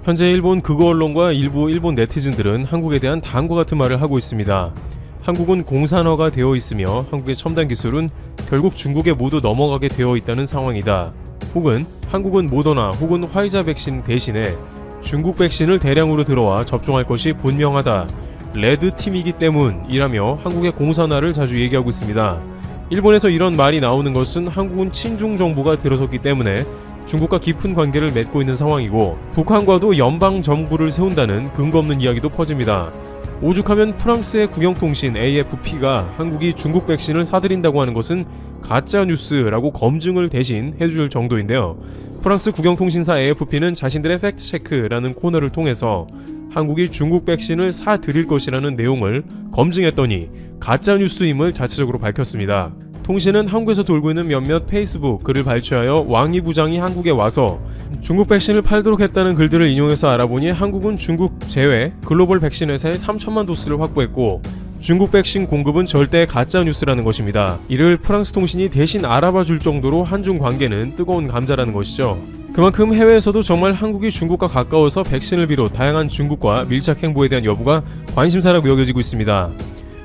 현재 일본 극우 언론과 일부 일본 네티즌들은 한국에 대한 다음과 같은 말을 하고 있습니다. 한국은 공산화가 되어 있으며 한국의 첨단 기술은 결국 중국에 모두 넘어가게 되어 있다는 상황이다. 혹은 한국은 모더나 혹은 화이자 백신 대신에 중국 백신을 대량으로 들어와 접종할 것이 분명하다. 레드팀이기 때문이라며 한국의 공산화를 자주 얘기하고 있습니다. 일본에서 이런 말이 나오는 것은 한국은 친중 정부가 들어섰기 때문에 중국과 깊은 관계를 맺고 있는 상황이고 북한과도 연방 정부를 세운다는 근거 없는 이야기도 퍼집니다. 오죽하면 프랑스의 국영통신 AFP가 한국이 중국 백신을 사들인다고 하는 것은 가짜 뉴스라고 검증을 대신 해줄 정도인데요. 프랑스 국영통신사 AFP는 자신들의 팩트체크라는 코너를 통해서 한국이 중국 백신을 사들일 것이라는 내용을 검증했더니 가짜 뉴스임을 자체적으로 밝혔습니다. 통신은 한국에서 돌고 있는 몇몇 페이스북 글을 발췌하여 왕이 부장이 한국에 와서 중국 백신을 팔도록 했다는 글들을 인용해서 알아보니 한국은 중국 제외 글로벌 백신 회사에 3천만 도스를 확보했고 중국 백신 공급은 절대 가짜 뉴스라는 것입니다. 이를 프랑스 통신이 대신 알아봐 줄 정도로 한중 관계는 뜨거운 감자라는 것이죠. 그만큼 해외에서도 정말 한국이 중국과 가까워서 백신을 비롯 다양한 중국과 밀착 행보에 대한 여부가 관심사라고 여겨지고 있습니다.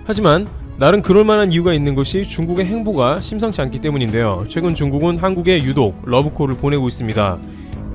하지만 나름 그럴만한 이유가 있는 것이 중국의 행보가 심상치 않기 때문인데요. 최근 중국은 한국에 유독 러브콜을 보내고 있습니다.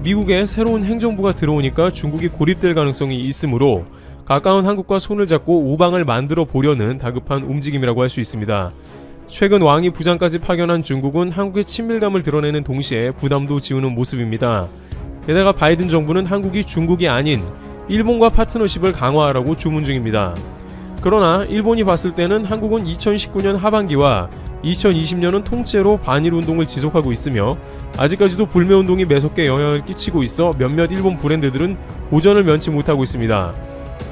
미국에 새로운 행정부가 들어오니까 중국이 고립될 가능성이 있으므로 가까운 한국과 손을 잡고 우방을 만들어 보려는 다급한 움직임이라고 할 수 있습니다. 최근 왕이 부장까지 파견한 중국은 한국의 친밀감을 드러내는 동시에 부담도 지우는 모습입니다. 게다가 바이든 정부는 한국이 중국이 아닌 일본과 파트너십을 강화하라고 주문 중입니다. 그러나 일본이 봤을 때는 한국은 2019년 하반기와 2020년은 통째로 반일 운동을 지속하고 있으며 아직까지도 불매 운동이 매섭게 영향을 끼치고 있어 몇몇 일본 브랜드들은 고전을 면치 못하고 있습니다.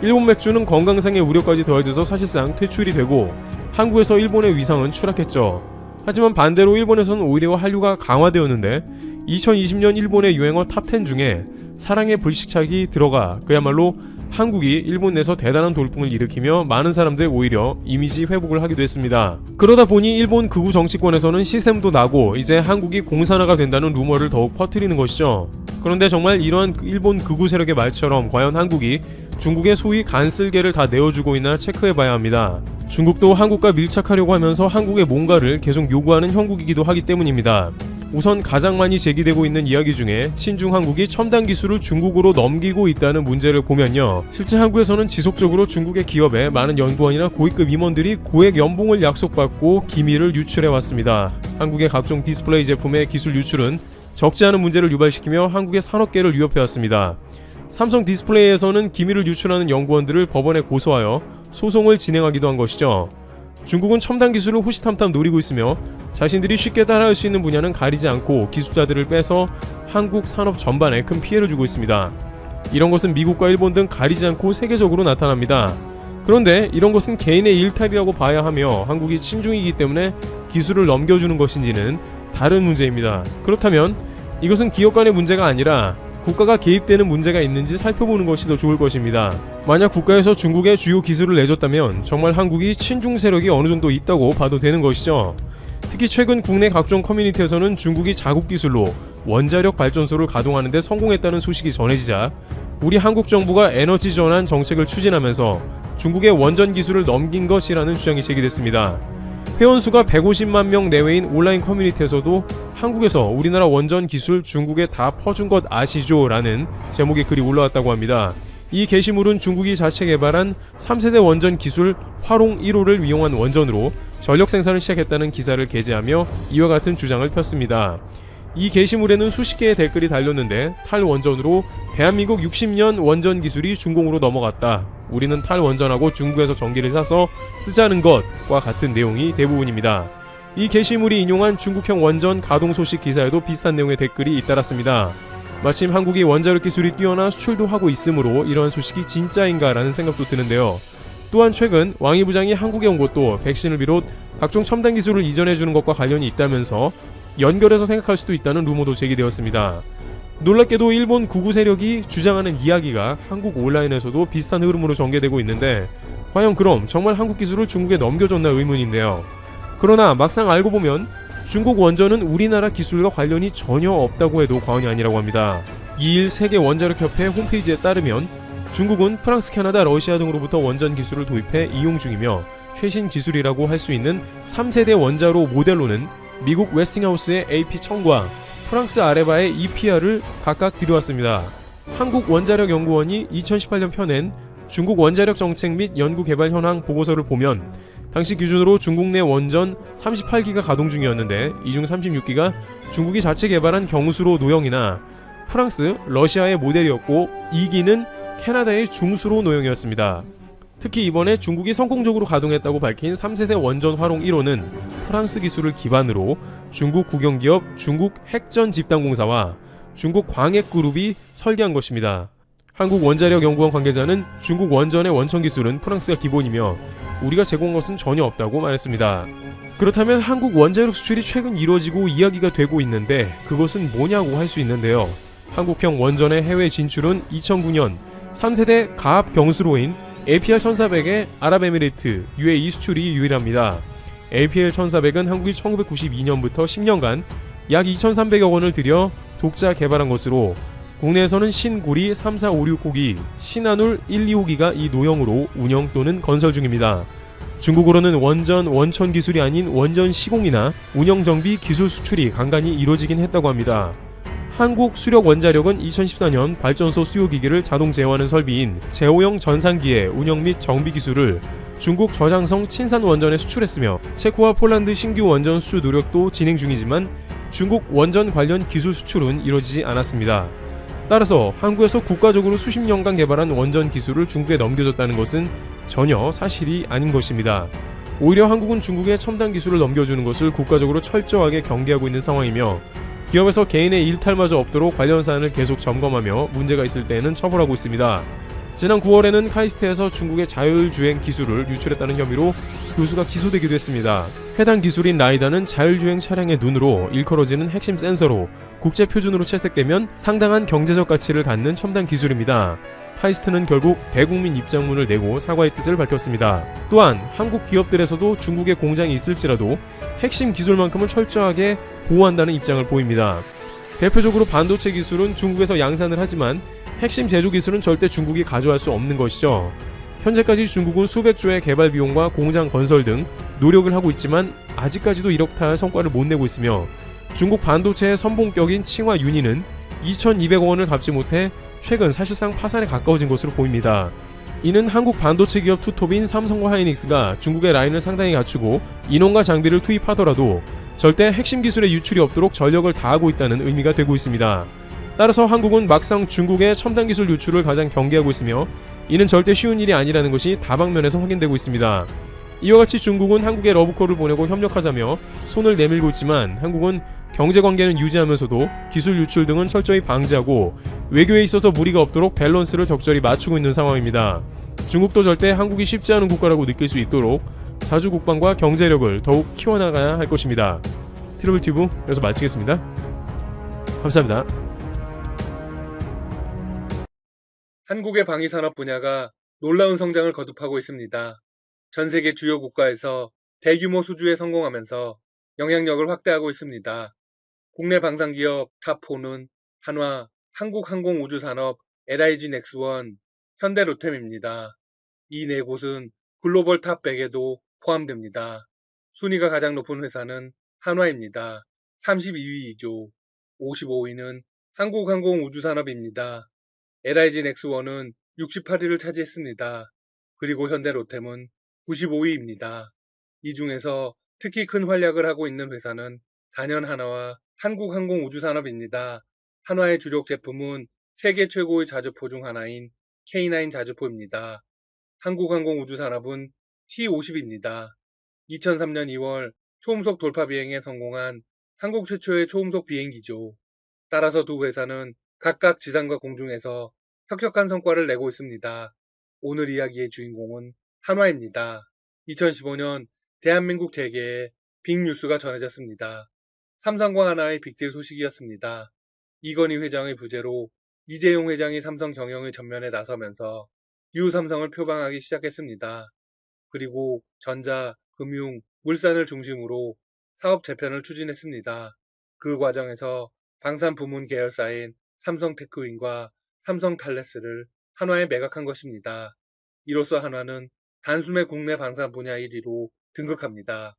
일본 맥주는 건강상의 우려까지 더해져서 사실상 퇴출이 되고 한국에서 일본의 위상은 추락했죠. 하지만 반대로 일본에서는 오히려 한류가 강화되었는데 2020년 일본의 유행어 탑10 중에 사랑의 불시착이 들어가 그야말로 한국이 일본 내에서 대단한 돌풍을 일으키며 많은 사람들 오히려 이미지 회복을 하기도 했습니다. 그러다 보니 일본 극우 정치권에서는 시샘도 나고 이제 한국이 공산화가 된다는 루머를 더욱 퍼뜨리는 것이죠. 그런데 정말 이러한 일본 극우 세력의 말처럼 과연 한국이 중국의 소위 간쓸개를 다 내어주고 있나 체크해봐야 합니다. 중국도 한국과 밀착하려고 하면서 한국의 뭔가를 계속 요구하는 형국이기도 하기 때문입니다. 우선 가장 많이 제기되고 있는 이야기 중에 친중 한국이 첨단 기술을 중국으로 넘기고 있다는 문제를 보면요. 실제 한국에서는 지속적으로 중국의 기업에 많은 연구원이나 고위급 임원들이 고액 연봉을 약속받고 기밀을 유출해왔습니다. 한국의 각종 디스플레이 제품의 기술 유출은 적지 않은 문제를 유발시키며 한국의 산업계를 위협해왔습니다. 삼성 디스플레이에서는 기밀을 유출하는 연구원들을 법원에 고소하여 소송을 진행하기도 한 것이죠. 중국은 첨단 기술을 호시탐탐 노리고 있으며 자신들이 쉽게 따라할 수 있는 분야는 가리지 않고 기술자들을 빼서 한국 산업 전반에 큰 피해를 주고 있습니다. 이런 것은 미국과 일본 등 가리지 않고 세계적으로 나타납니다. 그런데 이런 것은 개인의 일탈이라고 봐야 하며 한국이 친중이기 때문에 기술을 넘겨주는 것인지는 다른 문제입니다. 그렇다면 이것은 기업 간의 문제가 아니라 국가가 개입되는 문제가 있는지 살펴보는 것이 더 좋을 것입니다. 만약 국가에서 중국에 주요 기술을 내줬다면 정말 한국이 친중 세력이 어느 정도 있다고 봐도 되는 것이죠. 특히 최근 국내 각종 커뮤니티에서는 중국이 자국 기술로 원자력 발전소를 가동하는 데 성공했다는 소식이 전해지자 우리 한국 정부가 에너지 전환 정책을 추진하면서 중국의 원전 기술을 넘긴 것이라는 주장이 제기됐습니다. 회원수가 150만 명 내외인 온라인 커뮤니티에서도 한국에서 우리나라 원전 기술 중국에 다 퍼준 것 아시죠? 라는 제목의 글이 올라왔다고 합니다. 이 게시물은 중국이 자체 개발한 3세대 원전 기술 화롱 1호를 이용한 원전으로 전력 생산을 시작했다는 기사를 게재하며 이와 같은 주장을 폈습니다. 이 게시물에는 수십 개의 댓글이 달렸는데 탈원전으로 대한민국 60년 원전 기술이 중공으로 넘어갔다. 우리는 탈원전하고 중국에서 전기를 사서 쓰자는 것과 같은 내용이 대부분입니다. 이 게시물이 인용한 중국형 원전 가동 소식 기사에도 비슷한 내용의 댓글이 잇따랐습니다. 마침 한국이 원자력 기술이 뛰어나 수출도 하고 있으므로 이러한 소식이 진짜인가 라는 생각도 드는데요. 또한 최근 왕이 부장이 한국에 온 것도 백신을 비롯 각종 첨단 기술을 이전해주는 것과 관련이 있다면서 연결해서 생각할 수도 있다는 루머도 제기되었습니다. 놀랍게도 일본 극우 세력이 주장하는 이야기가 한국 온라인에서도 비슷한 흐름으로 전개되고 있는데 과연 그럼 정말 한국 기술을 중국에 넘겨줬나 의문인데요. 그러나 막상 알고 보면 중국 원전은 우리나라 기술과 관련이 전혀 없다고 해도 과언이 아니라고 합니다. 2일 세계 원자력 협회 홈페이지에 따르면 중국은 프랑스, 캐나다, 러시아 등으로부터 원전 기술을 도입해 이용 중이며 최신 기술이라고 할 수 있는 3세대 원자로 모델로는 미국 웨스팅하우스의 AP1000과 프랑스 아레바의 EPR을 각각 들여왔습니다. 한국원자력연구원이 2018년 펴낸 중국 원자력 정책 및 연구개발 현황 보고서를 보면 당시 기준으로 중국 내 원전 38기가 가동 중이었는데 이 중 36기가 중국이 자체 개발한 경수로 노형이나 프랑스, 러시아의 모델이었고 2기는 캐나다의 중수로 노형이었습니다. 특히 이번에 중국이 성공적으로 가동했다고 밝힌 3세대 원전 활용 1호는 프랑스 기술을 기반으로 중국 국영기업 중국 핵전집단공사와 중국 광핵그룹이 설계한 것입니다. 한국원자력연구원 관계자는 중국 원전의 원천 기술은 프랑스가 기본이며 우리가 제공한 것은 전혀 없다고 말했습니다. 그렇다면 한국 원자력 수출이 최근 이뤄지고 이야기가 되고 있는데 그것은 뭐냐고 할 수 있는데요. 한국형 원전의 해외 진출은 2009년 3세대 가압 경수로인 APR-1400의 아랍에미리트, UAE 수출이 유일합니다. APR-1400은 한국이 1992년부터 10년간 약 2,300억 원을 들여 독자 개발한 것으로 국내에서는 신구리 3456호기, 신한울 125기가 이 노형으로 운영 또는 건설 중입니다. 중국으로는 원전 원천 기술이 아닌 원전 시공이나 운영 정비 기술 수출이 간간히 이루어지긴 했다고 합니다. 한국 수력 원자력은 2014년 발전소 수요기기를 자동 제어하는 설비인 제호형 전산기의 운영 및 정비 기술을 중국 저장성 친산 원전에 수출했으며 체코와 폴란드 신규 원전 수출 노력도 진행 중이지만 중국 원전 관련 기술 수출은 이루어지지 않았습니다. 따라서 한국에서 국가적으로 수십 년간 개발한 원전 기술을 중국에 넘겨줬다는 것은 전혀 사실이 아닌 것입니다. 오히려 한국은 중국의 첨단 기술을 넘겨주는 것을 국가적으로 철저하게 경계하고 있는 상황이며 기업에서 개인의 일탈마저 없도록 관련 사안을 계속 점검하며 문제가 있을 때에는 처벌하고 있습니다. 지난 9월에는 카이스트에서 중국의 자율주행 기술을 유출했다는 혐의로 교수가 기소되기도 했습니다. 해당 기술인 라이다는 자율주행 차량의 눈으로 일컬어지는 핵심 센서로 국제 표준으로 채택되면 상당한 경제적 가치를 갖는 첨단 기술입니다. 카이스트는 결국 대국민 입장문을 내고 사과의 뜻을 밝혔습니다. 또한 한국 기업들에서도 중국에 공장이 있을지라도 핵심 기술만큼은 철저하게 보호한다는 입장을 보입니다. 대표적으로 반도체 기술은 중국에서 양산을 하지만 핵심 제조 기술은 절대 중국이 가져갈 수 없는 것이죠. 현재까지 중국은 수백 조의 개발 비용과 공장 건설 등 노력을 하고 있지만 아직까지도 이렇다 할 성과를 못 내고 있으며 중국 반도체의 선봉격인 칭화 유니는 2,200억 원을 갚지 못해 최근 사실상 파산에 가까워진 것으로 보입니다. 이는 한국 반도체 기업 투톱인 삼성과 하이닉스가 중국의 라인을 상당히 갖추고 인원과 장비를 투입하더라도 절대 핵심 기술의 유출이 없도록 전력을 다하고 있다는 의미가 되고 있습니다. 따라서 한국은 막상 중국의 첨단 기술 유출을 가장 경계하고 있으며 이는 절대 쉬운 일이 아니라는 것이 다방면에서 확인되고 있습니다. 이와 같이 중국은 한국에 러브콜을 보내고 협력하자며 손을 내밀고 있지만 한국은 경제관계는 유지하면서도 기술 유출 등은 철저히 방지하고 외교에 있어서 무리가 없도록 밸런스를 적절히 맞추고 있는 상황입니다. 중국도 절대 한국이 쉽지 않은 국가라고 느낄 수 있도록 자주 국방과 경제력을 더욱 키워나가야 할 것입니다. 트러블튜브 여기서 마치겠습니다. 감사합니다. 한국의 방위산업 분야가 놀라운 성장을 거듭하고 있습니다. 전 세계 주요 국가에서 대규모 수주에 성공하면서 영향력을 확대하고 있습니다. 국내 방산기업 탑4는 한화, 한국항공우주산업, LIG 넥스원, 현대로템입니다. 이 네 곳은 글로벌 탑 100에도 포함됩니다. 순위가 가장 높은 회사는 한화입니다. 32위이죠. 55위는 한국항공우주산업입니다. LIG 넥스원은 68위를 차지했습니다. 그리고 현대로템은 95위입니다. 이 중에서 특히 큰 활약을 하고 있는 회사는 단연하나와 한국항공우주산업입니다. 한화의 주력 제품은 세계 최고의 자주포 중 하나인 K9 자주포입니다. 한국항공우주산업은 T50입니다. 2003년 2월 초음속 돌파 비행에 성공한 한국 최초의 초음속 비행기죠. 따라서 두 회사는 각각 지상과 공중에서 혁혁한 성과를 내고 있습니다. 오늘 이야기의 주인공은 한화입니다. 2015년 대한민국 재계에 빅뉴스가 전해졌습니다. 삼성과 한화의 빅딜 소식이었습니다. 이건희 회장의 부재로 이재용 회장이 삼성 경영의 전면에 나서면서 뉴삼성을 표방하기 시작했습니다. 그리고 전자, 금융, 물산을 중심으로 사업 재편을 추진했습니다. 그 과정에서 방산 부문 계열사인 삼성 테크윈과 삼성 탈레스를 한화에 매각한 것입니다. 이로써 한화는 단숨에 국내 방산 분야 1위로 등극합니다.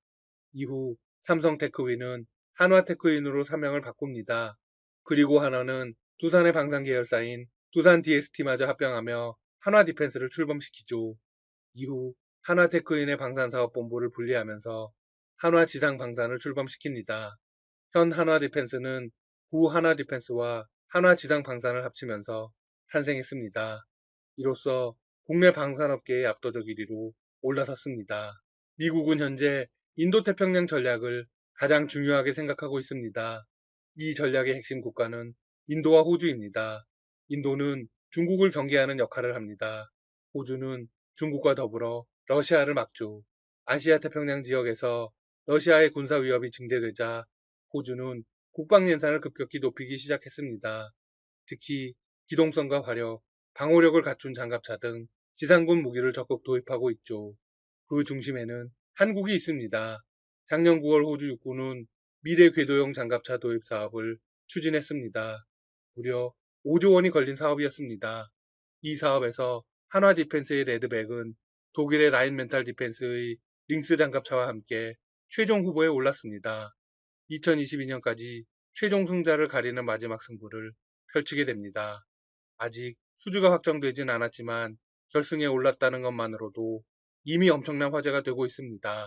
이후 삼성 테크윈은 한화 테크윈으로 사명을 바꿉니다. 그리고 한화는 두산의 방산 계열사인 두산 DST마저 합병하며 한화 디펜스를 출범시키죠. 이후 한화 테크윈의 방산사업본부를 분리하면서 한화 지상 방산을 출범시킵니다. 현 한화 디펜스는 구 한화 디펜스와 한화 지상 방산을 합치면서 탄생했습니다. 이로써 국내 방산업계의 압도적 1위로 올라섰습니다. 미국은 현재 인도태평양 전략을 가장 중요하게 생각하고 있습니다. 이 전략의 핵심 국가는 인도와 호주입니다. 인도는 중국을 경계하는 역할을 합니다. 호주는 중국과 더불어 러시아를 막죠. 아시아 태평양 지역에서 러시아의 군사 위협이 증대되자 호주는 국방 예산을 급격히 높이기 시작했습니다. 특히 기동성과 화력, 방호력을 갖춘 장갑차 등 지상군 무기를 적극 도입하고 있죠. 그 중심에는 한국이 있습니다. 작년 9월 호주 육군은 미래 궤도용 장갑차 도입 사업을 추진했습니다. 무려 5조 원이 걸린 사업이었습니다. 이 사업에서 한화 디펜스의 레드백은 독일의 라인멘탈 디펜스의 링스 장갑차와 함께 최종 후보에 올랐습니다. 2022년까지 최종 승자를 가리는 마지막 승부를 펼치게 됩니다. 아직 수주가 확정되진 않았지만 결승에 올랐다는 것만으로도 이미 엄청난 화제가 되고 있습니다.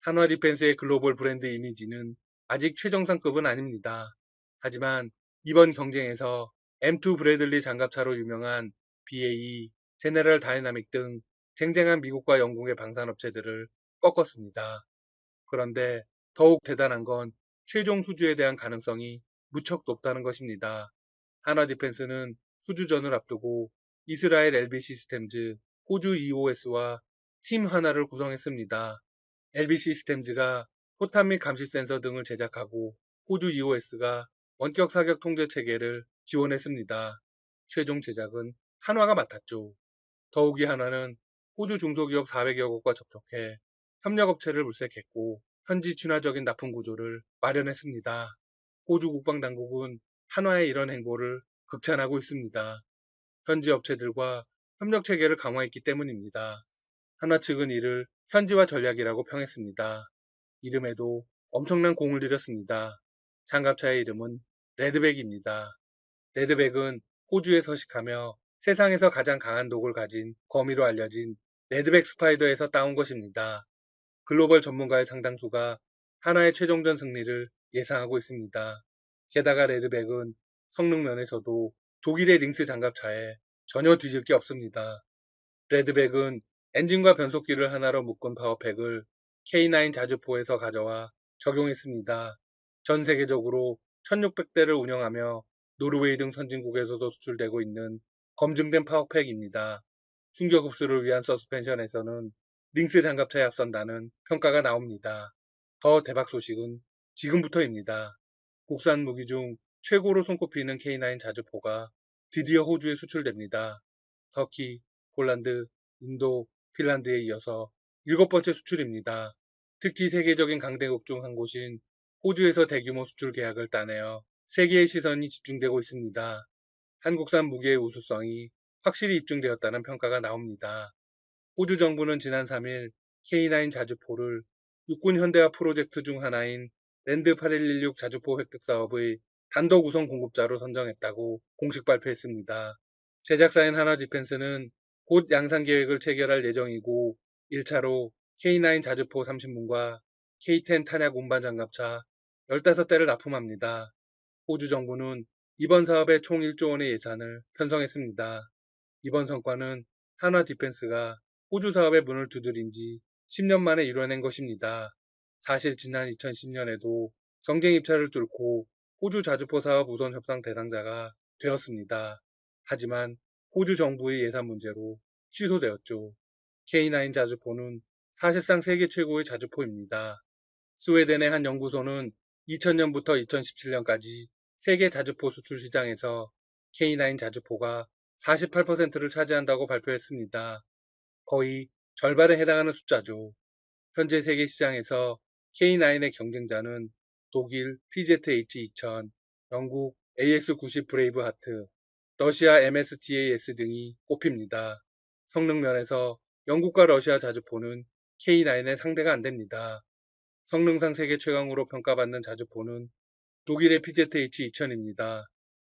한화 디펜스의 글로벌 브랜드 이미지는 아직 최정상급은 아닙니다. 하지만 이번 경쟁에서 M2 브래들리 장갑차로 유명한 BAE, 제네럴 다이나믹 등 쟁쟁한 미국과 영국의 방산업체들을 꺾었습니다. 그런데 더욱 대단한 건 최종 수주에 대한 가능성이 무척 높다는 것입니다. 한화 디펜스는 수주전을 앞두고 이스라엘 LB 시스템즈, 호주 EOS와 팀 하나를 구성했습니다. LB 시스템즈가 포탄 및 감시 센서 등을 제작하고 호주 EOS가 원격 사격 통제 체계를 지원했습니다. 최종 제작은 한화가 맡았죠. 더욱이 한화는 호주 중소기업 400여 곳과 접촉해 협력업체를 물색했고 현지 친화적인 납품 구조를 마련했습니다. 호주 국방당국은 한화의 이런 행보를 극찬하고 있습니다. 현지 업체들과 협력 체계를 강화했기 때문입니다. 한화 측은 이를 현지화 전략이라고 평했습니다. 이름에도 엄청난 공을 들였습니다. 장갑차의 이름은 레드백입니다. 레드백은 호주에 서식하며 세상에서 가장 강한 독을 가진 거미로 알려진 레드백 스파이더에서 따온 것입니다. 글로벌 전문가의 상당수가 한화의 최종전 승리를 예상하고 있습니다. 게다가 레드백은 성능 면에서도 독일의 링스 장갑차에 전혀 뒤질 게 없습니다. 레드백은 엔진과 변속기를 하나로 묶은 파워팩을 K9 자주포에서 가져와 적용했습니다. 전 세계적으로 1600대를 운영하며 노르웨이 등 선진국에서도 수출되고 있는 검증된 파워팩입니다. 충격 흡수를 위한 서스펜션에서는 링스 장갑차에 앞선다는 평가가 나옵니다. 더 대박 소식은 지금부터입니다. 국산 무기 중 최고로 손꼽히는 K9 자주포가 드디어 호주에 수출됩니다. 터키, 폴란드, 인도, 핀란드에 이어서 7번째 수출입니다. 특히 세계적인 강대국 중 한 곳인 호주에서 대규모 수출 계약을 따내어 세계의 시선이 집중되고 있습니다. 한국산 무기의 우수성이 확실히 입증되었다는 평가가 나옵니다. 호주 정부는 지난 3일 K9 자주포를 육군 현대화 프로젝트 중 하나인 랜드 8116 자주포 획득 사업의 단독 우선 공급자로 선정했다고 공식 발표했습니다. 제작사인 한화 디펜스는 곧 양산 계획을 체결할 예정이고 1차로 K9 자주포 30문과 K10 탄약 운반 장갑차 15대를 납품합니다. 호주 정부는 이번 사업에 총 1조 원의 예산을 편성했습니다. 이번 성과는 한화 디펜스가 호주 사업의 문을 두드린 지 10년 만에 이뤄낸 것입니다. 사실 지난 2010년에도 경쟁 입찰을 뚫고 호주 자주포 사업 우선 협상 대상자가 되었습니다. 하지만 호주 정부의 예산 문제로 취소되었죠. K9 자주포는 사실상 세계 최고의 자주포입니다. 스웨덴의 한 연구소는 2000년부터 2017년까지 세계 자주포 수출 시장에서 K9 자주포가 48%를 차지한다고 발표했습니다. 거의 절반에 해당하는 숫자죠. 현재 세계 시장에서 K9의 경쟁자는 독일 PZH-2000, 영국 AS90 브레이브 하트, 러시아 MSTAS 등이 꼽힙니다. 성능 면에서 영국과 러시아 자주포는 K9의 상대가 안 됩니다. 성능상 세계 최강으로 평가받는 자주포는 독일의 PZH-2000입니다.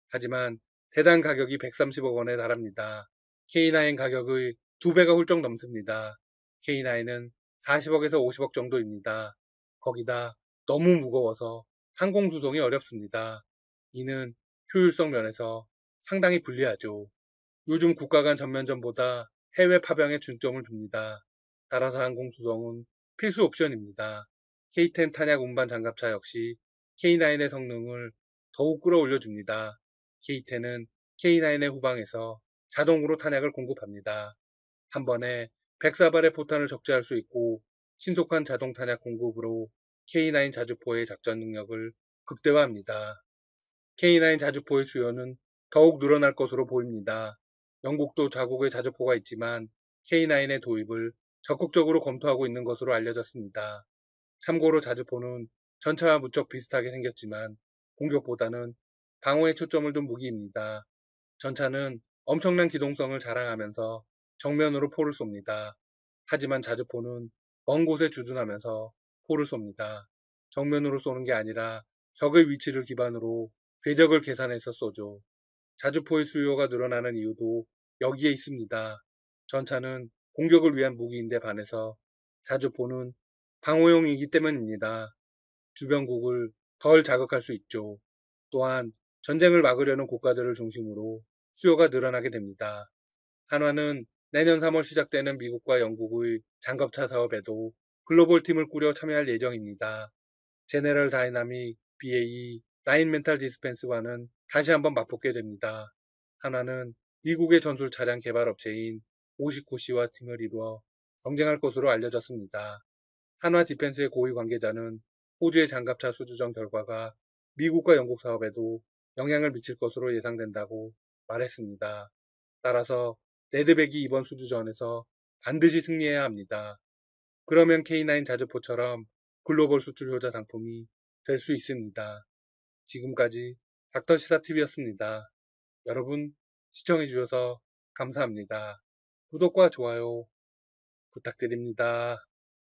하지만 대당 가격이 130억 원에 달합니다. K9 가격의 2배가 훌쩍 넘습니다. K9은 40억에서 50억 정도입니다. 거기다 너무 무거워서 항공 수송이 어렵습니다. 이는 효율성 면에서 상당히 불리하죠. 요즘 국가 간 전면전보다 해외 파병에 중점을 둡니다. 따라서 항공 수송은 필수 옵션입니다. K10 탄약 운반 장갑차 역시 K9의 성능을 더욱 끌어올려줍니다. K10은 K9의 후방에서 자동으로 탄약을 공급합니다. 한 번에 104발의 포탄을 적재할 수 있고 신속한 자동 탄약 공급으로 K9 자주포의 작전 능력을 극대화합니다. K9 자주포의 수요는 더욱 늘어날 것으로 보입니다. 영국도 자국의 자주포가 있지만 K9의 도입을 적극적으로 검토하고 있는 것으로 알려졌습니다. 참고로 자주포는 전차와 무척 비슷하게 생겼지만 공격보다는 방어에 초점을 둔 무기입니다. 전차는 엄청난 기동성을 자랑하면서 정면으로 포를 쏩니다. 하지만 자주포는 먼 곳에 주둔하면서 포를 쏩니다. 정면으로 쏘는 게 아니라 적의 위치를 기반으로 궤적을 계산해서 쏘죠. 자주포의 수요가 늘어나는 이유도 여기에 있습니다. 전차는 공격을 위한 무기인데 반해서 자주포는 방어용이기 때문입니다. 주변국을 덜 자극할 수 있죠. 또한 전쟁을 막으려는 국가들을 중심으로 수요가 늘어나게 됩니다. 한화는 내년 3월 시작되는 미국과 영국의 장갑차 사업에도 글로벌 팀을 꾸려 참여할 예정입니다. 제네럴 다이나믹, BAE, 라인멘탈 디스펜스와는 다시 한번 맞붙게 됩니다. 한화는 미국의 전술 차량 개발 업체인 오시코시와 팀을 이루어 경쟁할 것으로 알려졌습니다. 한화 디펜스의 고위 관계자는 호주의 장갑차 수주전 결과가 미국과 영국 사업에도 영향을 미칠 것으로 예상된다고 말했습니다. 따라서 레드백이 이번 수주전에서 반드시 승리해야 합니다. 그러면 K9 자주포처럼 글로벌 수출 효자 상품이 될 수 있습니다. 지금까지 닥터시사TV였습니다. 여러분 시청해주셔서 감사합니다. 구독과 좋아요 부탁드립니다.